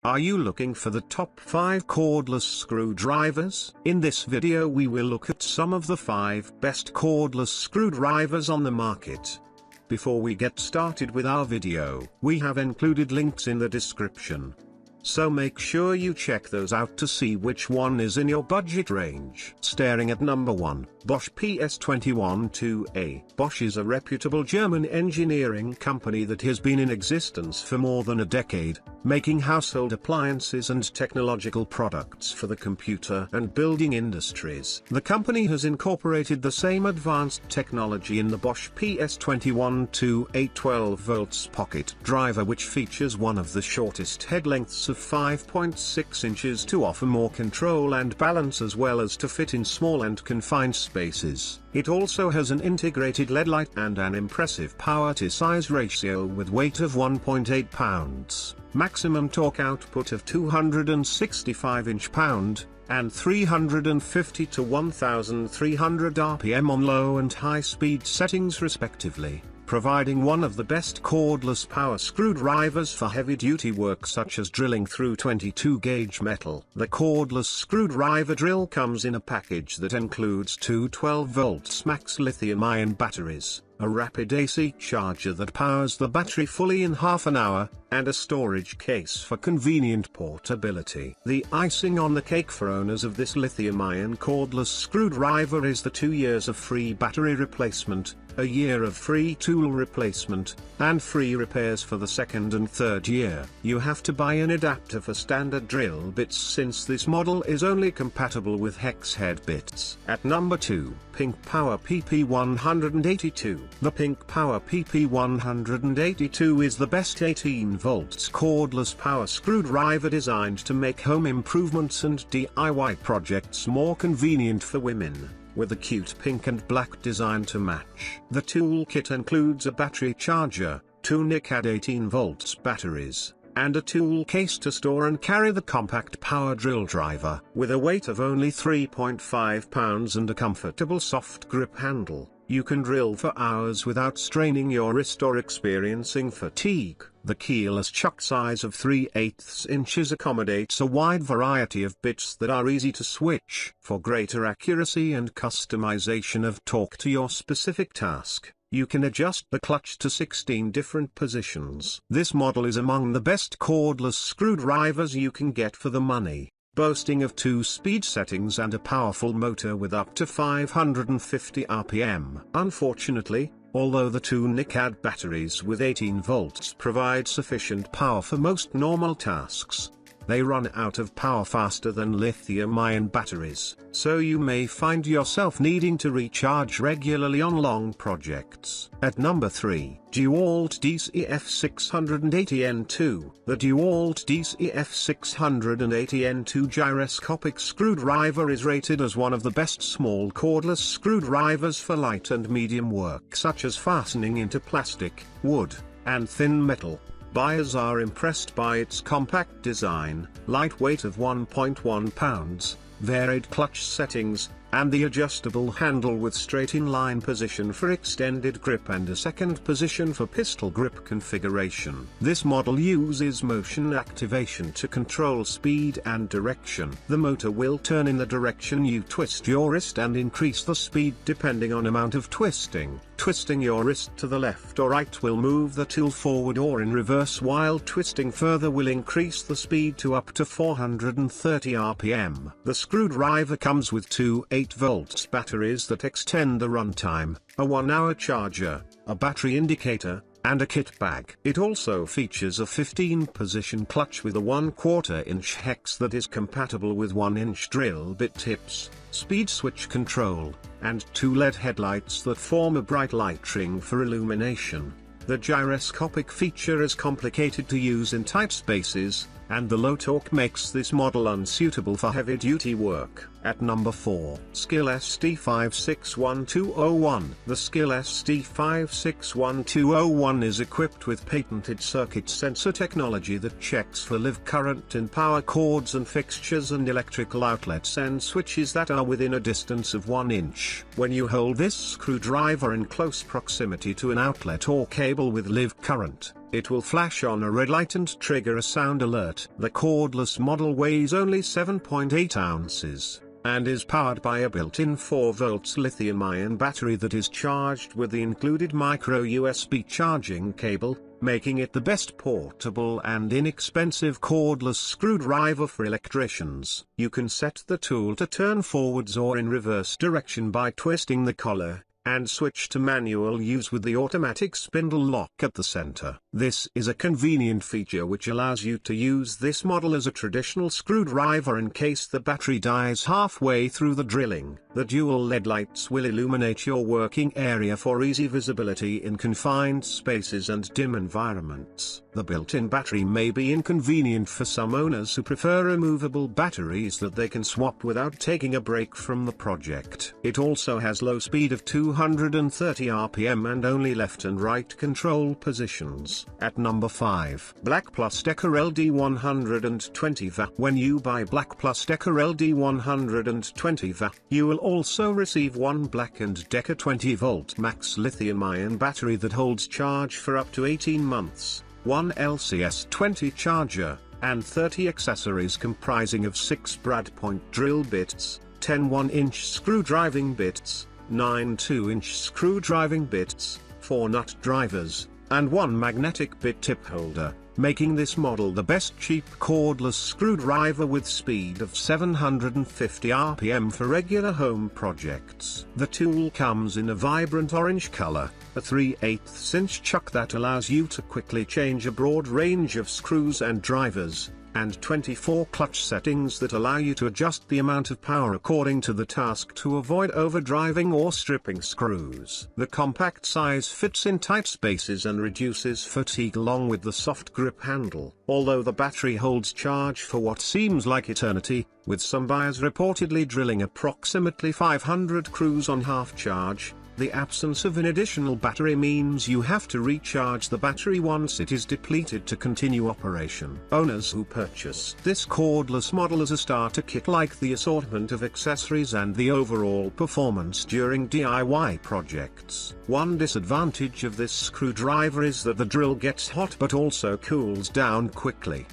Are you looking for the top 5 cordless screwdrivers? In this video we will look at some of the 5 best cordless screwdrivers on the market. Before we get started with our video, we have included links in the description. So make sure you check those out to see which one is in your budget range. Staring at number 1, Bosch PS21-2A. Bosch is a reputable German engineering company that has been in existence for more than a decade, making household appliances and technological products for the computer and building industries. The company has incorporated the same advanced technology in the Bosch PS21-2A 12 volts pocket driver, which features one of the shortest head lengths of 5.6 inches to offer more control and balance, as well as to fit in small and confined spaces. It also has an integrated LED light and an impressive power-to-size ratio with weight of 1.8 pounds, maximum torque output of 265 inch-pound, and 350 to 1300 RPM on low and high speed settings respectively, providing one of the best cordless power screwdrivers for heavy-duty work such as drilling through 22-gauge metal. The cordless screwdriver drill comes in a package that includes two 12-volt max lithium-ion batteries, a rapid AC charger that powers the battery fully in half an hour, and a storage case for convenient portability. The icing on the cake for owners of this lithium-ion cordless screwdriver is the 2 years of free battery replacement, a year of free tool replacement, and free repairs for the second and third year. You have to buy an adapter for standard drill bits since this model is only compatible with hex head bits. At number 2, Pink Power PP182. The Pink Power PP182 is the best 18 volts cordless power screwdriver designed to make home improvements and DIY projects more convenient for women, with a cute pink and black design to match. The toolkit includes a battery charger, two NICAD 18 volts batteries, and a tool case to store and carry the compact power drill driver. With a weight of only 3.5 pounds and a comfortable soft grip handle, you can drill for hours without straining your wrist or experiencing fatigue. The keyless chuck size of 3/8 inches accommodates a wide variety of bits that are easy to switch. For greater accuracy and customization of torque to your specific task, you can adjust the clutch to 16 different positions. This model is among the best cordless screwdrivers you can get for the money, boasting of 2 speed settings and a powerful motor with up to 550 RPM. Unfortunately, although the 2 NICAD batteries with 18 volts provide sufficient power for most normal tasks, they run out of power faster than lithium-ion batteries, so you may find yourself needing to recharge regularly on long projects. At number 3, DEWALT DCF680N2. The DEWALT DCF680N2 gyroscopic screwdriver is rated as one of the best small cordless screwdrivers for light and medium work such as fastening into plastic, wood, and thin metal. Buyers are impressed by its compact design, light weight of 1.1 pounds, varied clutch settings, and the adjustable handle with straight in-line position for extended grip and a second position for pistol grip configuration. This model uses motion activation to control speed and direction. The motor will turn in the direction you twist your wrist and increase the speed depending on amount of twisting. Twisting your wrist to the left or right will move the tool forward or in reverse, while twisting further will increase the speed to up to 430 RPM. The screwdriver comes with two 8-volt batteries that extend the runtime, a 1-hour charger, a battery indicator, and a kit bag. It also features a 15-position clutch with a 1/4 inch hex that is compatible with 1-inch drill bit tips, speed switch control, and 2 LED headlights that form a bright light ring for illumination. The gyroscopic feature is complicated to use in tight spaces, and the low torque makes this model unsuitable for heavy-duty work. At number 4, SKIL SD561201. The SKIL SD561201 is equipped with patented circuit sensor technology that checks for live current in power cords and fixtures and electrical outlets and switches that are within a distance of 1 inch. When you hold this screwdriver in close proximity to an outlet or cable with live current, it will flash on a red light and trigger a sound alert. The cordless model weighs only 7.8 ounces, and is powered by a built-in 4V lithium-ion battery that is charged with the included micro USB charging cable, making it the best portable and inexpensive cordless screwdriver for electricians. You can set the tool to turn forwards or in reverse direction by twisting the collar, and switch to manual use with the automatic spindle lock at the center. This is a convenient feature which allows you to use this model as a traditional screwdriver in case the battery dies halfway through the drilling. The dual LED lights will illuminate your working area for easy visibility in confined spaces and dim environments. The built-in battery may be inconvenient for some owners who prefer removable batteries that they can swap without taking a break from the project. It also has low speed of 230 RPM and only left and right control positions. At number 5, BLACK+DECKER LD120V. When you buy BLACK+DECKER LD120V, you will also receive one BLACK+DECKER 20V max lithium-ion battery that holds charge for up to 18 months, one LCS20 charger, and 30 accessories comprising of 6 brad point drill bits, 10 1-inch screwdriving bits, 9 2-inch screwdriving bits, 4 nut drivers, and 1 magnetic bit tip holder, making this model the best cheap cordless screwdriver with speed of 750 RPM for regular home projects. The tool comes in a vibrant orange color, a 3/8 inch chuck that allows you to quickly change a broad range of screws and drivers, and 24 clutch settings that allow you to adjust the amount of power according to the task to avoid overdriving or stripping screws. The compact size fits in tight spaces and reduces fatigue along with the soft grip handle. Although the battery holds charge for what seems like eternity, with some buyers reportedly drilling approximately 500 screws on half charge, the absence of an additional battery means you have to recharge the battery once it is depleted to continue operation. Owners who purchase this cordless model as a starter kit like the assortment of accessories and the overall performance during DIY projects. One disadvantage of this screwdriver is that the drill gets hot but also cools down quickly.